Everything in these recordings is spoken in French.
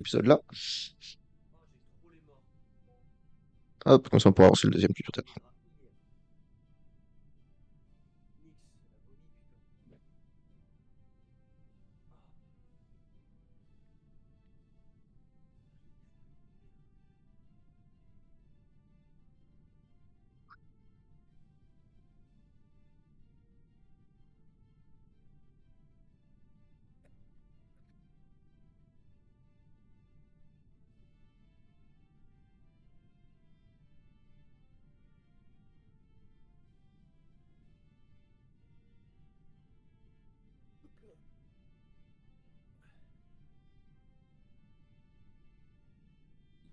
épisode-là. Hop, comme ça on pourra avancer le deuxième plus peut-être.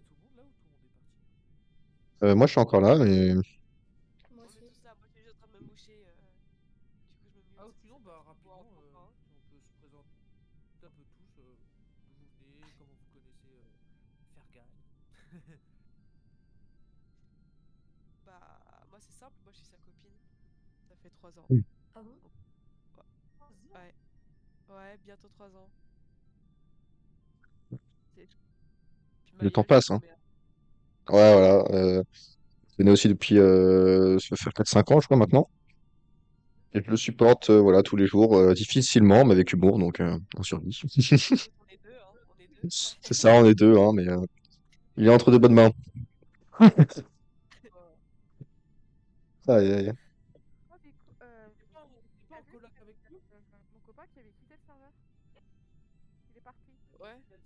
Tout le monde là ou tout le monde est parti? Moi je suis encore là, mais Moi On est aussi. tous là, moi je suis juste en train de me moucher. Du coup je me mute. Ah, ou sinon, bah Pour pouvoir rapidement, entendre, hein. on peut se présenter un peu tous, d'où vous venez, comment vous connaissez Fergal. Bah, moi c'est simple, moi je suis sa copine. Ça fait 3 ans. Ah bon? Ouais, ouais, bientôt 3 ans. Puis le temps Mayol, je passe, sa hein. mère. Ouais, voilà. Je connais aussi depuis ça va faire 4-5 ans, je crois, maintenant. Et je le supporte voilà, tous les jours, difficilement, mais avec humour, donc on survit. Écoute, on est deux, hein, on est deux. C'est ça, on est deux, hein, mais il est entre de bonnes mains. Aïe, aïe. Oh, des cou- T'es pas t'as en vu coloc avec nous? mon copain qui avait quitté le serveur? Il est parti, Ouais. mais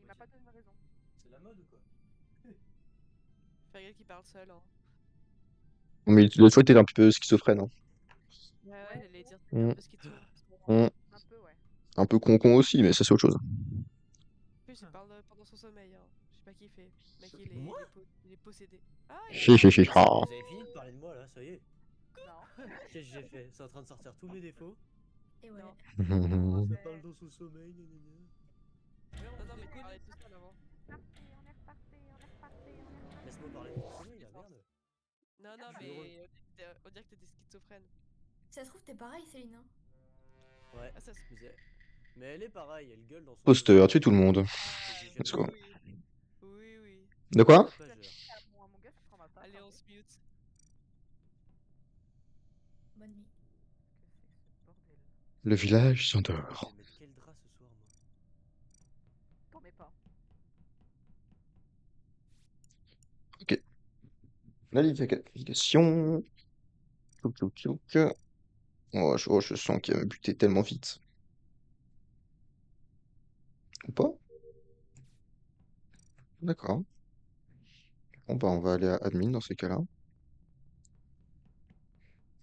il m'a pas donné raison. C'est la mode ou quoi? Fergal qui parle seul, hein. Mais l'autre fois, t'étais un peu schizophrène. Hein. Ouais, ouais, j'allais dire, c'était un Mm, peu schizo en ce moment. mm. Un peu, ouais. Un peu con aussi, mais ça c'est autre chose. En plus, il parle pendant son sommeil, hein. Je sais pas qui fait. Le mec, Moi? il est possédé. Ah, il Hi, hi, parle. hi, ha. Vous avez fini de parler de moi là, ça y est. Non. Qu'est-ce que j'ai fait? C'est en train de sortir tous mes défauts. Et ouais. Non. Ça parle dans son sommeil, gna. Non, non, mais tu parlais tout seul avant. On est reparti, on est reparti, on est reparti. Laisse-moi parler dans mon sommeil, la merde. Non, non, Je suis heureux. mais on dirait que t'étais schizophrène. Ça se trouve, t'es pareil, Céline. Hein. Ouais, Ah, ça se mais elle est pareille, elle gueule dans son Posteur, sommeil. tue tout le monde. Mais j'ai Let's jamais go. Oui, oui. Oui, oui. De quoi? tapageur. À mon gars, je prends ma part. Allez, on se mute. Bonne nuit. Qu'est-ce que c'est que ce bordel? Le village Je s'endort. vais mettre quel drap ce soir, moi? T'en mets pas. Ok. Navigation. Tchouk, tchouk, tchouk. Oh, je sens qu'il va me buter tellement vite. Ou pas? D'accord. Bon, bah, on va aller à admin dans ces cas-là.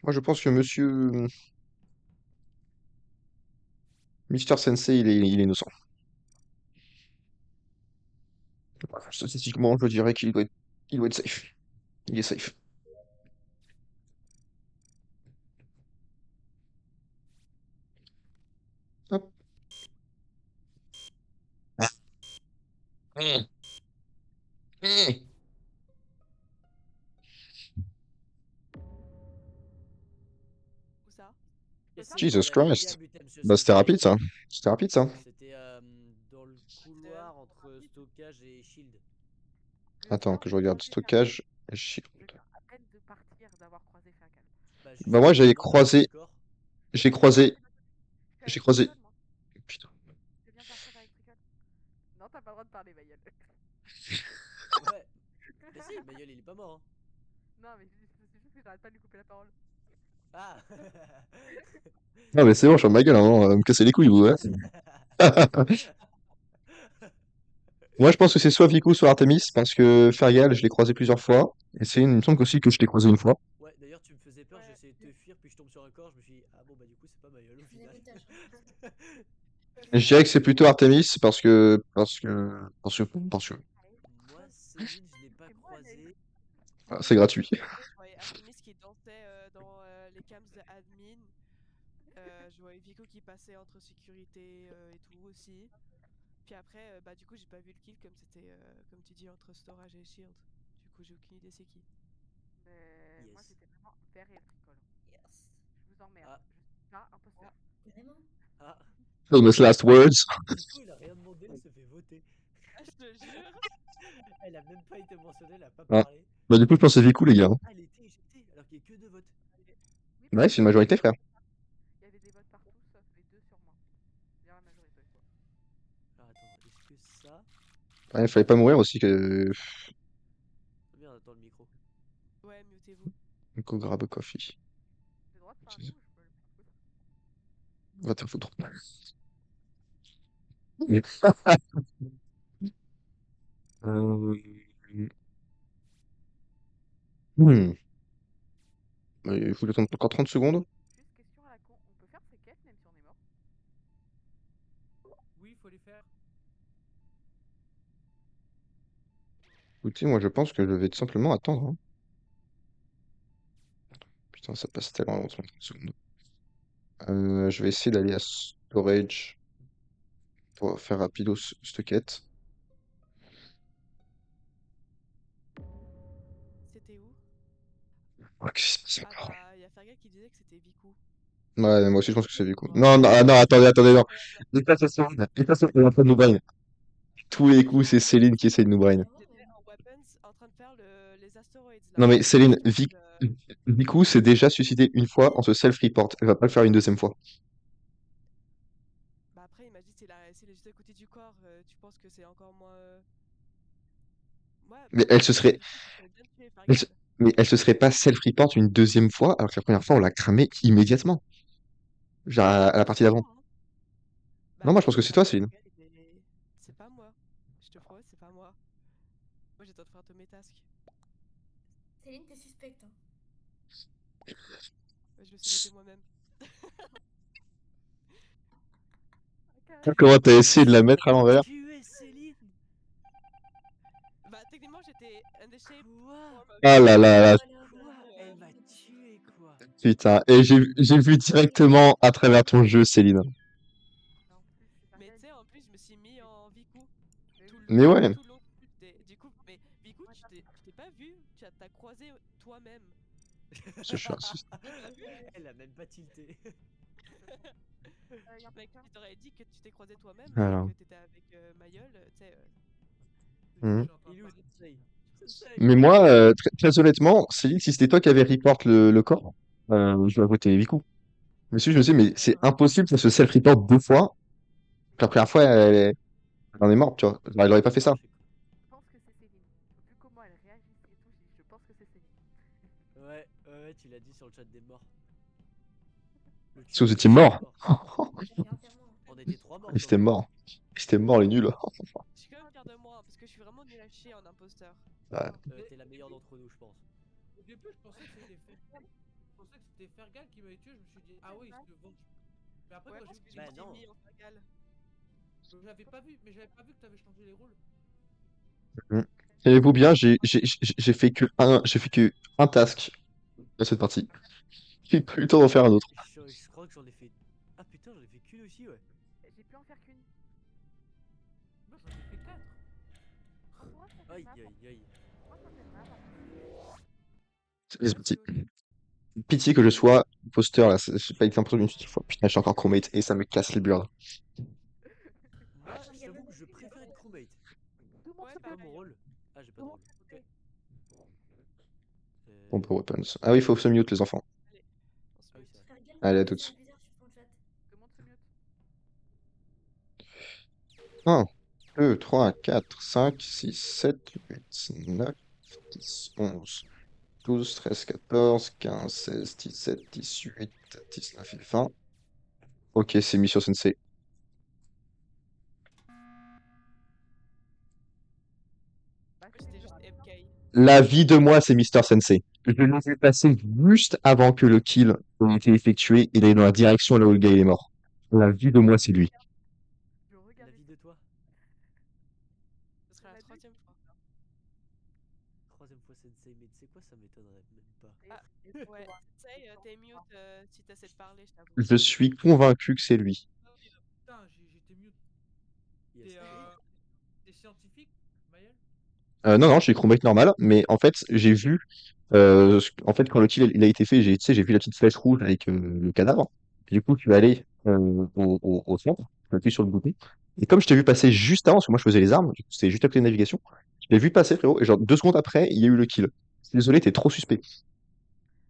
Moi, je pense que monsieur Mister Sensei, il est innocent. Statistiquement, je dirais il doit être safe. Il est safe. Hop. Mmh. Mmh. Où ça? Qu'est-ce que Jesus vous en avez dit à Christ. buter monsieur Bah, c'était rapide, Sensei? ça. C'était rapide, ça. C'était dans le couloir entre stockage et shield. Je Attends, viens que de je regarde croiser stockage. Shield. Fergal. Je viens à peine de partir d'avoir croisé Fergal. Bah Bah, juste moi, avant j'avais qu'on entre, on est croisé. d'accord? J'ai Non, croisé. je suis J'ai avec croisé. Tricol, moi. Putain. Je viens de partir avec Tricol. Non, t'as pas le droit de parler, Mayel. Ouais. Mais si, Mayol il est pas mort, hein. Non, mais c'est juste que j'arrête pas de lui couper la parole. Ah. Non, mais c'est bon, je suis en ma gueule, hein. Me casser les couilles, vous, ouais. Moi, je pense que c'est soit Vico, soit Artemis, parce que Fergal, je l'ai croisé plusieurs fois. Et il me semble aussi que je l'ai croisé une fois. Ouais, d'ailleurs, tu me faisais peur, Ouais. j'ai essayé de te fuir, puis je tombe sur un corps, je me suis dit, ah bon, bah du coup, c'est pas Mayol au Je faisais final. écoutage. Et je dirais que c'est plutôt Artemis, parce que, Moi, Céline, je l'ai pas C'est moi, croisé. ah, c'est gratuit. Je voyais Artemis qui dansait dans les cams de admin. Je voyais Vico qui passait entre sécurité et tout aussi. Puis après, bah du coup, j'ai pas vu le kill comme c'était, comme tu dis, entre storage et shield. Du coup, j'ai aucune idée c'est qui. Mais moi, Yes. j'étais vraiment vert et Tricol. Yes. Je vous emmerde. Ah. Je suis pas imposteur. Vraiment? Ah. Famous last words. Du coup, il a rien demandé, il se fait voter. Ah, je te jure. Elle a même pas été mentionnée, elle a pas Ah. parlé. Bah, du coup, je pense que c'est Vicou, les gars. Ah, elle était éjectée, alors qu'il y a que 2 votes. Oui, Ouais, c'est une majorité, frère. il y avait des votes partout, sauf les deux sur moi. Bien la majorité, quoi. Alors attends, est-ce que ça. Ouais, il fallait pas mourir aussi que. Bien, on attend le micro. Ouais, mutez-vous. Go grab a coffee. J'ai le droit de parler ou je peux le foutre? Va te foutre. Euh, Hmm. Il faut que j'attende encore 30 secondes. Juste question à la con, on peut faire ces quêtes même si on est mort? Oui, il faut les faire. Écoutez, moi je pense que je vais tout simplement attendre, hein. Putain, ça passe tellement longtemps, 30 secondes. Je vais essayer d'aller à Storage pour faire rapido cette quête. C'était où? Ouais, qu'est-ce qui se passe Ah encore? bah, il y a Fergal qui disait que c'était Vicou. Ouais, moi aussi je pense que c'est Vico. Ouais. Non, non, ah, non, attendez, non. Et ça, c'est Céline. Et ça, c'est elle est en train de nous brain. Tous les coups, c'est Céline qui essaie de nous brain. J'étais en weapons en train de faire les astéroïdes là. Non mais Céline, Astéroïdes, Vico s'est déjà suicidé une fois en se self-report. Elle va pas le faire une deuxième fois. Bah après, il m'a dit s'il est juste à côté du corps, tu penses que c'est encore moins. Ouais, Mais elle se moi, je serait, dis que j'avais bien tué elle se- Fergal. mais elle se serait pas self-report une deuxième fois alors que la première fois on l'a cramé immédiatement. Genre à la partie C'est d'avant. moi, hein. Non, Bah moi je ouais, pense que mais c'est toi, Fergal, Céline. c'est pas moi. Je te promets, c'est pas moi. Moi, j'étais en train de faire tous mes tasks. Céline, t'es suspecte. Hein. Ouais, je me suis voté moi-même. Comment t'as essayé de la mettre à l'envers? Tu es Céline. Bah, techniquement, j'étais in the shape Quoi? form of Ah là là là, Quoi? Elle m'a tué, quoi. putain. Et j'ai vu directement à travers ton jeu, Céline. En plus, je suis Mais certaine. tu sais, en plus, je me suis mis en Vicou Mais oui. Mais ouais. tout le long du coup. Mais Vicou, tu t'es pas vu, t'as croisé toi-même. Je suis raciste. Elle a même pas tilté. Y a Mec, quelqu'un? il t'aurait dit que tu t'es croisé toi-même Alors. et que t'étais avec Mayol, tu sais. Mhm. Je suis en train de Il est où parler. Sensei? Sensei. Mais moi, très honnêtement, Céline, si c'était toi qui avais report le corps, je vais voter Vico. Mais si je me suis dit, mais c'est impossible que ça se self-report deux fois. La première fois, elle en est morte, tu vois. Genre, elle aurait pas fait ça. Je pense que c'est Céline. Vu comment elle réagissait et tout, j'ai dit, je pense que c'est Céline. Ouais, tu l'as dit sur le chat des morts. Le Si vous chat étiez des morts. J'ai fait entièrement. On était 3 morts. Ils étaient morts. Ils étaient morts, les nuls. Je suis quand même fier de moi, hein, parce que je suis vraiment nul à chier en imposteur. Ouais. T'es la meilleure d'entre nous, je pense. Au début, je pensais que c'était Fergal. Je pensais que c'était Fergal qui m'avait tué. Je me suis dit, ah oui, il se venge. Mais après, Ouais, quand parce que Bah je m'étais non. mis en Fergal. j'avais pas vu, mais j'avais pas vu que t'avais changé les rôles. Mm. Tenez-vous bien, j'ai fait que un task à cette partie. J'ai pas eu le temps d'en faire un autre. Je crois que j'en ai fait. Ah putain, j'en ai fait qu'une aussi, ouais. J'ai pu en faire qu'une. Moi, j'en ai fait 4. Pourquoi ça fait Aïe mal? aïe aïe. Pourquoi ça fait mal? C'est parti. Pitié que je sois imposteur là, j'ai pas été imposteur une seule fois. Putain, je suis encore crewmate et ça me casse les burnes. Moi, je t'avoue que je préfère être crewmate. Tout le monde Ouais, se Pas pareil. mon rôle. Ah, j'ai pas de rôle. Ok. Bon, bah, weapons. Ah oui, il faut se mute les enfants. On se Ah oui, mute. c'est vrai. Fergal, Allez, à c'est toutes. un bizarre sur ton chat. Tout le monde se mute. 1, 2, 3, 4, 5, 6, 7, 8, 9, 10, 11, 12, 13, 14, 15, 16, 17, 18, 19 et 20. Ok, c'est Mission Sensei. Bah, Moi, j'étais juste MK. La vie de moi, c'est Mister Sensei. Je l'ai vu passer juste avant que le kill ait été effectué. Il est dans la direction là où le gars il est mort. La vie de moi, c'est lui. je La regardais vie de toi. Ce sera la troisième fois. Troisième fois Sensei, mais tu sais quoi, ça m'étonnerait même pas. Ah, ouais, tu sais, t'es mute si t'essaies de parler, je t'avoue. Je suis convaincu que c'est lui. Putain, j'étais mute. Yes. T'es scientifique, Mayel? Non, non, je suis crewmate normal, mais en fait, j'ai vu, en fait, quand le kill il a été fait, tu sais, j'ai vu la petite flèche rouge avec le cadavre. Et du coup, je suis allé au centre. J'appuie sur le bouton. Et comme je t'ai vu passer juste avant, parce que moi je faisais les armes, du coup, c'était juste à côté de navigation, je l'ai vu passer, frérot, et genre 2 secondes après, il y a eu le kill. Désolé, t'es trop suspect.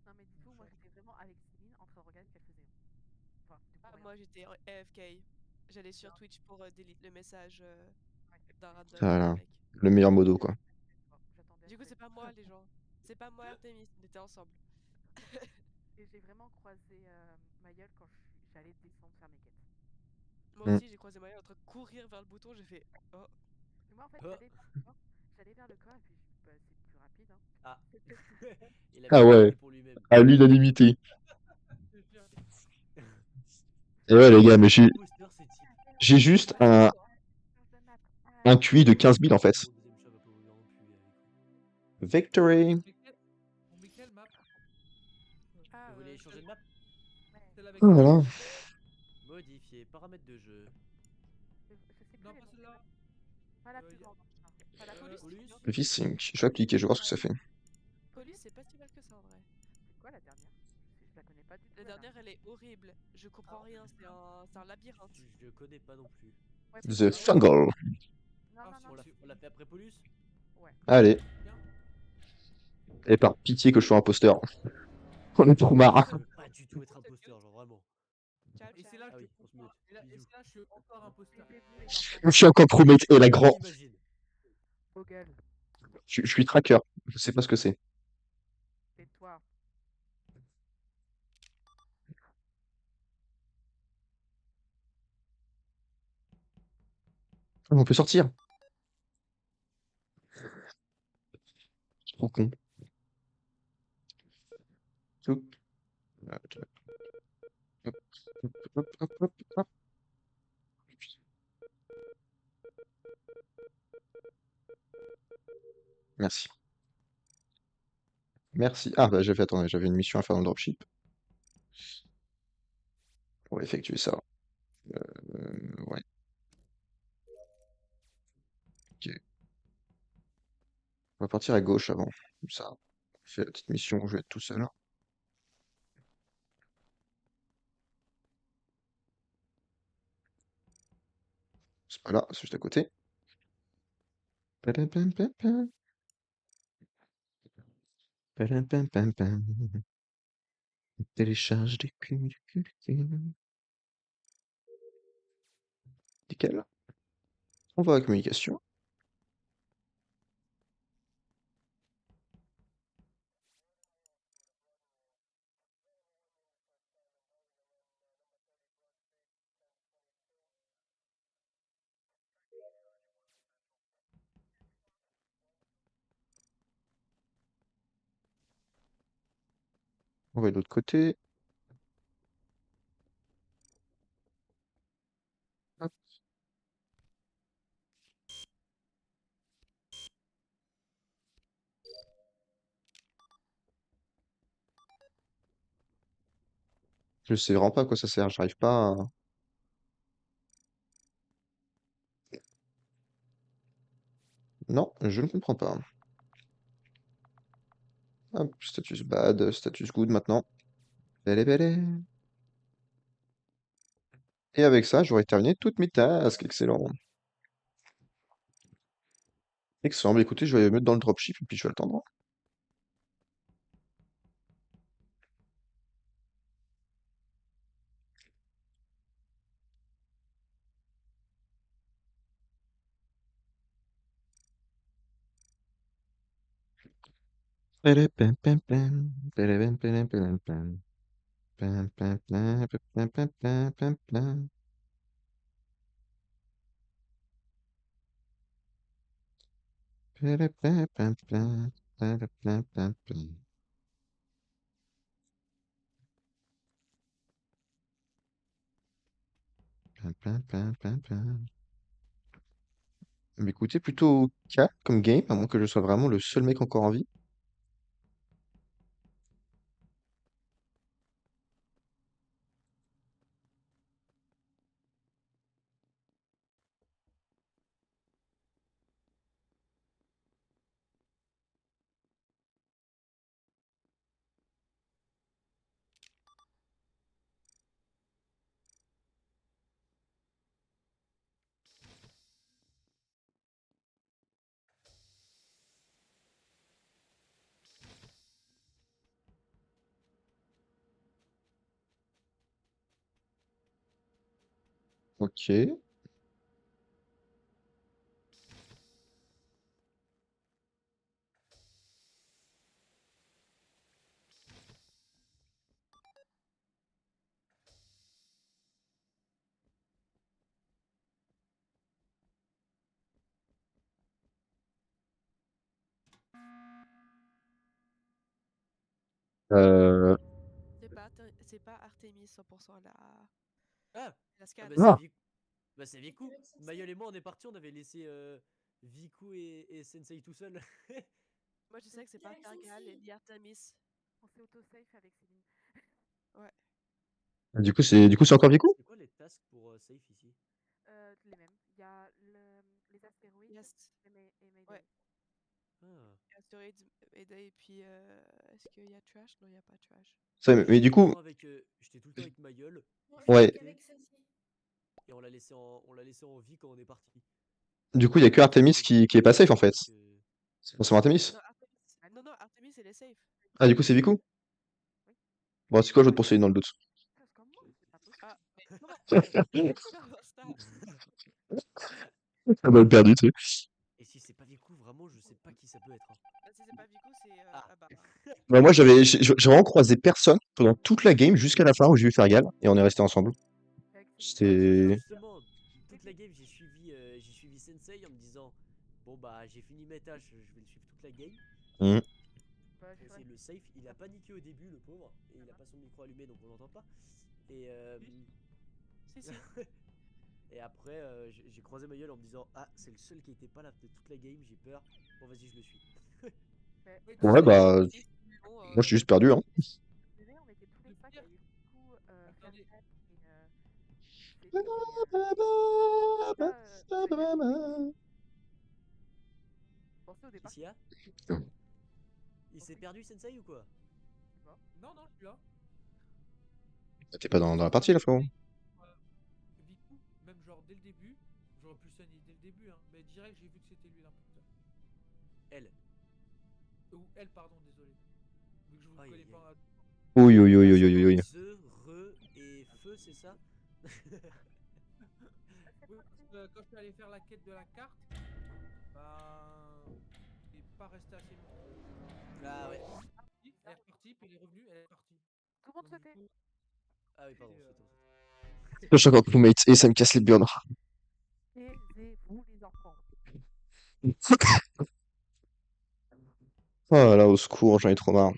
Non, mais dites-vous, moi j'étais vraiment avec Céline en train de regarder ce qu'elle faisait. Enfin, du coup, Ah, rien. moi j'étais en AFK. J'allais sur Twitch pour delete le message Ouais. d'un random Voilà, mec. le meilleur modo, quoi. J'attendais à Du ce coup, qu'elle c'est pas moi, les gens. C'est pas moi, Artemis, on était ensemble. Et j'ai vraiment croisé ma gueule quand j'allais descendre faire mes quêtes. Moi Mm. aussi, j'ai croisé Maya en train de courir vers le bouton, j'ai fait oh. Et moi en fait, Oh. j'allais vers le corps et puis bah, c'est plus rapide. Hein. Ah. Il a Ah bien ouais, opté pour lui-même. à l'unanimité. Je te jure. Et ouais, les gars, mais Imposteur, c'est type. j'ai juste un QI de 15 000 en fait. Mon deuxième chat va pas ouvrir en pu avec vous. Victory! On met quelle map? Ah, Vous voulez changer de map? Celle avec Oh là là. Modifier, paramètres de jeu. Je sais plus Non, les pas noms. celle-là. Pas la Euh, plus y a- grande. Pas la Police, Polus. c'est bien. V5. Je vais appliquer, je vais voir ce que ça fait. Police, c'est pas si mal que ça en vrai. C'est quoi la dernière? Je la connais pas du tout. La la dernière, elle est horrible. Je comprends rien, c'est un labyrinthe. Je connais pas non plus. Ouais, The Polus. Fungal. Non, non, non. On l'a fait après Polus? Ouais. Allez. Bien. Et par pitié que je sois imposteur. On est trop marre. Je veux pas du tout être imposteur, genre vraiment. Ciao, Et ciao. c'est là Ah que oui, on se mute. et Bisous. c'est là que je suis encore imposteur. Taisez-vous les enfants. Je suis encore crewmate et la grande. Imagine. Vos gueules. Je suis tracker. Je sais pas ce que c'est. Tais-toi. Ah, on peut sortir. C'est trop con. Hop, hop, hop, hop, hop, hop. Merci. Merci. Ah bah attendez, j'avais une mission à faire dans le dropship. On va effectuer ça. Ouais. Ok. On va partir à gauche avant. Comme ça. On fait la petite mission, je vais être tout seul. C'est pas là, c'est juste à côté. Padam, pam, pam, pam. Padam, pam, pam, pam. Télécharge des culs. Nickel. On va à communication. On va de l'autre côté. Hop. Je sais vraiment pas à quoi ça sert, j'arrive pas à... Non, je ne comprends pas. Hop, status bad, status good maintenant. Belle et belle. Et avec ça, j'aurai terminé toutes mes tasks. Excellent. Excellent. Bah, écoutez, je vais me mettre dans le dropship et puis je vais attendre. Pam, pam, pam. Pam, pam, pam, pam. Pam, pam, pam, pam, pam, pam, pam, pam. Pam, pam, pam, pam. Pam, pam, pam, pam. Pam, pam, pam, pam, pam. Mais écoutez, plutôt calme comme game, à moins que je sois vraiment le seul mec encore en vie. Ok. Euh... C'est pas Artemis 100% Ah, la ah scan. bah c'est Ah, Viku. Bah c'est Viku. Avec son Mayol et moi on est parti, on avait laissé Viku et Sensei tout seul. Moi je sais que c'est pas avec son Fergal fil. ni Artemis. On s'est auto-safe avec Céline. Ouais. du coup c'est encore Viku? C'est quoi les tasks pour safe ici? Les mêmes. Il y a les astéroïdes Yes. et Ouais. Mayday. Ah. Asteroids, Mayday et puis est-ce qu'il y a Trash? Non, il n'y a pas Trash. Mais du coup, J'étais tout le temps avec Mayol, Moi, je j'étais ouais. partais qu'avec celle-ci. et on l'a laissé en vie quand on est parti. Du coup, il y a que On Artemis faisait des qui est pas safe en fait. trucs. C'est forcément Artemis. Non, Artemis. Bah Non, non. non, Artemis, elle est safe. Ah, du coup, c'est Viku? Oui. Bon, c'est quoi, je vais te poursuivre dans le doute. Chose comme moi, c'est pas possible. Ah, mais comment? Comment ça? Ah bah, le perdu, tu sais. Et si c'est pas Viku, vraiment, je sais pas qui ça peut être, hein. Bah, si c'est pas Vico, c'est. Ah. Ah bah. Bah, moi, j'ai vraiment croisé personne pendant toute la game jusqu'à la fin où j'ai vu Fergal et on est resté ensemble. Avec Céline. Ah mais moi C'était. justement, toute la game j'ai suivi Sensei en me disant bon bah j'ai fini mes tâches, je vais le suivre toute la game. Hmm. Bah, je Pour suis essayer de restée. le safe, il a paniqué au début le pauvre, et il a pas son micro allumé donc on l'entend pas. Et, Si, si. et après j'ai croisé ma gueule en me disant ah c'est le seul qui était pas là de toute la game, j'ai peur, bon vas-y je le suis. Mais Oui, Ouais, tu sais, bah, moi, je suis juste perdu, hein. je dirais, on était tous les le 5. Il y pire. a eu beaucoup Attendez. Fergal et Céline. Et ça, Fergal, pensez au départ Qu'est-ce qu'il qu'il y a? Il s'est pensait perdu Sensei ou quoi? qu'il va. Non, non, je suis là. T'es pas dans la partie là, frérot. Viku, même genre dès le début, j'aurais pu soigner dès le début, hein, mais direct j'ai vu que c'était lui l'imposteur. Elle. Ou elle, pardon, désolé. Vu que je vous Aïe connais aïe aïe. pas. Oui, oui, Elle oui, a oui, son oui, nom oui. The, Re et Feu, c'est ça? Oui, parce que quand je suis allé faire la quête de la carte, bah. Il est pas resté assez longtemps. Ah ouais. Elle est repartie, puis il est revenu, elle est partie. Tout le monde Donc, du sautait. coup, Ah oui pardon, c'est, Je suis encore crewmate et ça me casse les burnes. Taisez-vous, les enfants. Oh là là, au secours, j'en ai trop marre.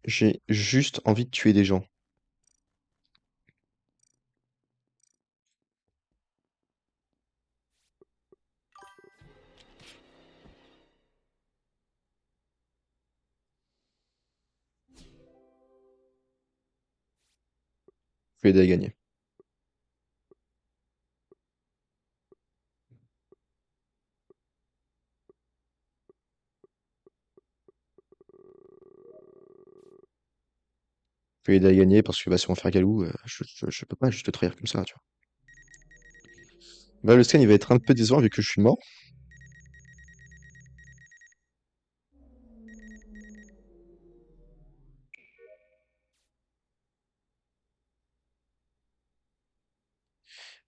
J'ai juste envie de tuer des gens. Je vais aider à gagner. Je vais aider à gagner parce que bah, si on va faire galou, je peux pas juste te trahir comme ça, tu vois. Bah, le scan il va être un peu décevant vu que je suis mort.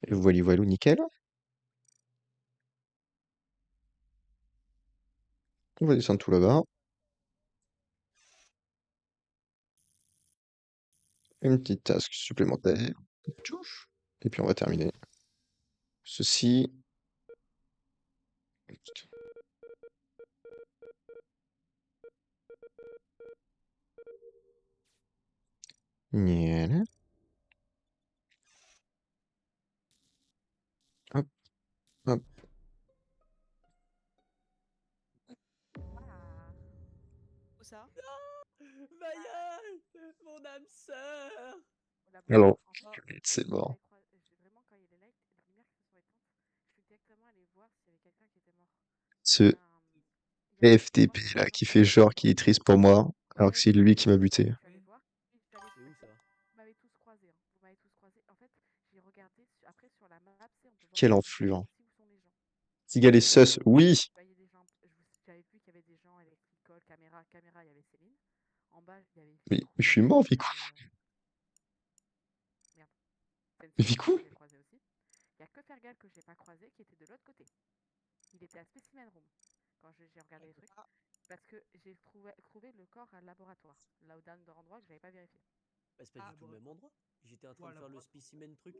Et voilà, voilà, nickel. On va descendre tout là-bas. Une petite task supplémentaire. Tchouf. Et puis on va terminer. Ceci. Voilà. Hop, hop. Ah. Où ça? Mayol, mon âme sœur. On a Alors, en fait, c'est quand mort. j'avais vraiment, quand il y a les lights, les lumières qui se sont éteintes, je suis directement allée voir s'il y avait quelqu'un qui était mort. Et Ce il y a un FTP endroit là précisément qui qui fait s'appelle genre qu'il est l'endroit triste pour moi, alors que ouais, c'est lui qui m'a buté. je suis allée oui. voir. Puis C'est où ça? vous m'avez tous croisé, hein. Vous m'avez tous croisé. En fait, j'ai regardé après sur la map, tu sais, on peut voir Quelle aussi enfluent. où sont les gens. Sigal est sus, oui! Bah, il y a des gens, j'avais vu qu'il y avait des gens avec l'école, caméra, il y avait Céline. En bas, il y avait Mais Vico. je suis mort, Vico. Mais Vicou? J'ai croisé aussi. Il y a que Fergal que j'ai pas croisé qui était de l'autre côté. Il était à Specimen Room quand j'ai regardé les trucs. Ah, Parce que j'ai trouvé le corps à laboratoire. Là, au dernier endroit que j'avais pas vérifié. Bah, c'est pas Ah, du tout le bon. même endroit. J'étais en train de Voilà, faire le voilà. spécimen truc.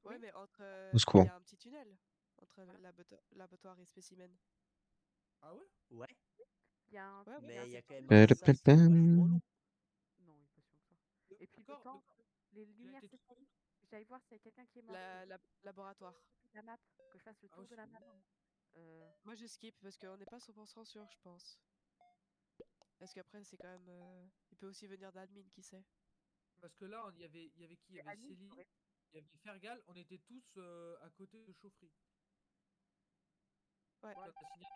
ouais, Oui. mais entre. Au Il y secours. a un petit tunnel entre le laboratoire et spécimen. Ah ouais? Ouais, Il y a un. Ouais, ouais. Il y a un mais il y a quand même un Pam, sas vachement long. Non, il est pas si long que ça. Le Et puis le corps, temps, les il a lumières été s'éteignent. trouvé. J'allais voir s'il y a quelqu'un qui est mort. Laboratoire. La map, que je fasse le Ah tour ouais, de la c'est map. énorme. Moi, je skip parce qu'on n'est pas 100% sûr, je pense. Parce qu'après, c'est quand même. Il peut aussi venir d'admin, qui sait. Parce que là, il y avait qui? Il y avait Annie, Céline, ouais. il y avait Fergal, on était tous à côté de Chaufferie. Ouais. Ouais. Quand t'as signalé.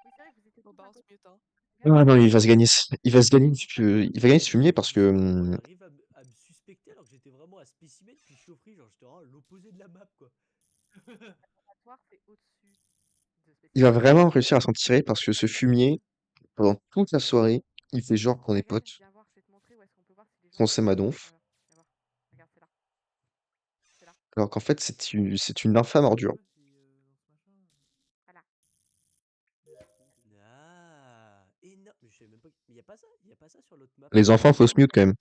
Oui, c'est vrai, vous étiez Bon, tous bah, à on se côté. mute, hein. Ah non, il va se gagner. Il va se gagner il va gagner ce fumier parce que. On arrive à me suspecter alors que j'étais vraiment à spécimen puis chaufferie, genre j'étais vraiment à l'opposé de la map quoi. Laboratoire, c'est au-dessus de Il va Specimen. vraiment réussir à s'en tirer parce que ce fumier, pendant toute la soirée, il fait genre qu'on est Regarde, potes, viens voir, je vais te montrer où est-ce qu'on peut voir si les gens qu'on sont s'aime à morts à donf, l'intérieur. Viens voir. Regarde, c'est là. C'est là. alors qu'en fait, c'est une infâme ordure. Ouais, c'est dans ce machin. Voilà. Ah, énorme. Mais je savais même pas. Mais y a pas ça, y a pas ça sur l'autre map. Les enfants, faut se mute quand même.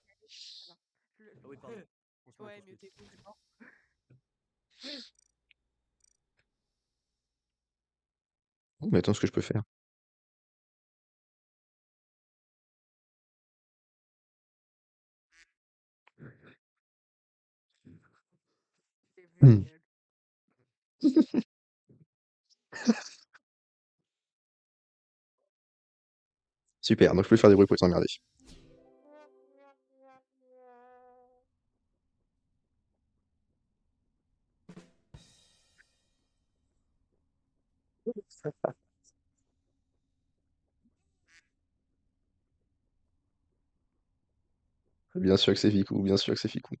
Voilà. Ah oui, pardon. On se mute, Ouais, on se mute. mutez-vous. Oh, mais attends, ce que je peux faire. C'est Hmm. génial. Super, donc je peux faire des bruits pour les emmerder. Bien sûr que c'est Ficou, bien sûr que c'est Ficou.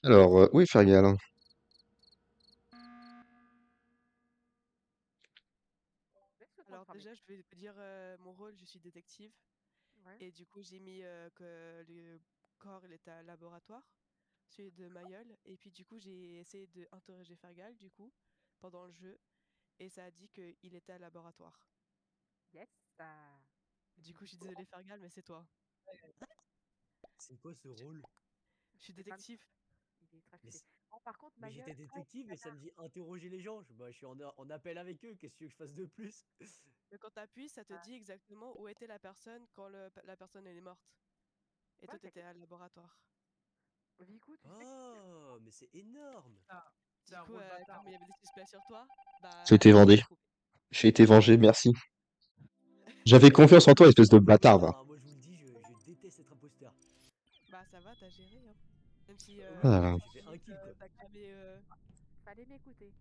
Alors, oui, Fergal. Laisse le temps de Alors, cramer. déjà, je vais te dire mon rôle, je suis détective. Ouais. Et du coup, j'ai mis que le corps, il était à laboratoire, celui de Mayol. Et puis, du coup, j'ai essayé d'interroger Fergal, du coup, pendant le jeu. Et ça a dit qu'il était à laboratoire. Yes. Du coup, je suis désolée, Fergal, mais c'est toi. C'est quoi ce rôle? Je suis C'est pas détective. il est très Mais, stylé. Bon, par contre, mais Mayol, j'étais détective et ça me dit interroger les gens. Bah, je suis en appel avec eux. Qu'est-ce que tu veux que je fasse de plus? Mais quand t'appuies, ça te dit exactement où était la personne quand la personne elle est morte. Et toi, ouais, t'étais à laboratoire. Vicou, tu sais que Oh, mais c'est énorme. C'est Du un coup, rôle bâtard. comme il y avait des suspects sur toi, J'ai bah, été je l'ai vengé. trouvé. J'ai été vengé, merci. J'avais confiance en toi, espèce de C'est un bâtard, va. imposteur, hein. Moi, je vous le dis, je déteste être imposteur. Bah, ça va, t'as géré, hein. Même si Oui, Ah, parce là. que j'ai fait un kill, quoi. t'as cramé. fallait m'écouter.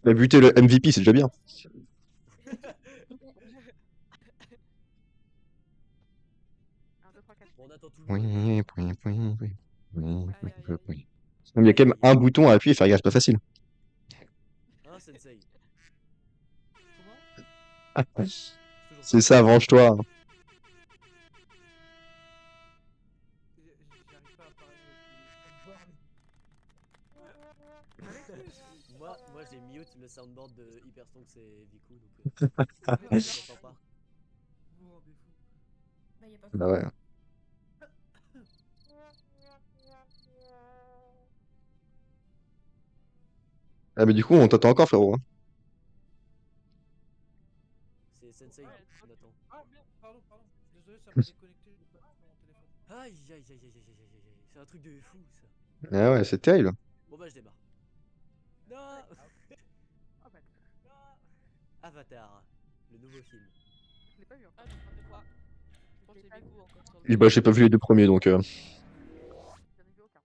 Il a buté le MVP, c'est déjà bien. Je dis. Mais 1, 2, 3, 4. Bon, on attend tout le Oui, monde. oui, oui, oui, oui, Aïe, aïe, oui, aïe. oui. Il y a Aïe, quand même aïe, un aïe. bouton à appuyer et faire gaffe, c'est pas facile. Hein, Sensei? Comment? C'est toujours C'est pas ça, facile. venge-toi. J'arrive pas à parler avec les soundboards. Moi j'ai mute le soundboard de Hyperstonk, c'est Viku, donc Mais je non, l'entends pas. vous vous rendez fou. bah, y a pas Bah photo. ouais. Ah, mais du coup, on t'attend encore, frérot, hein. C'est Sensei, Ah, on attend. ah merde, pardon. Désolé, ça m'a déconnecté. J'ai pas sur mon téléphone. Aïe aïe aïe aïe aïe aïe aïe aïe aïe. C'est un truc de fou ça. Ah ouais, c'est terrible. Bon bah je démarre. Non. Oh bah, Avatar, le nouveau film. je l'ai pas vu encore. Ah, je crois que toi. Je pense Je que l'ai c'est pas vu. Bikou encore sur le Et bah, j'ai pas vu les deux premiers, donc. J'en ai vu aucun.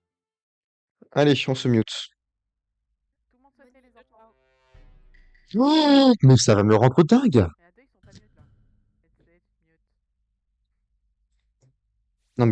Allez, on se mute. Tout le monde se Bonne tait, nuit. les enfants. Oh, mais ça va me rendre dingue.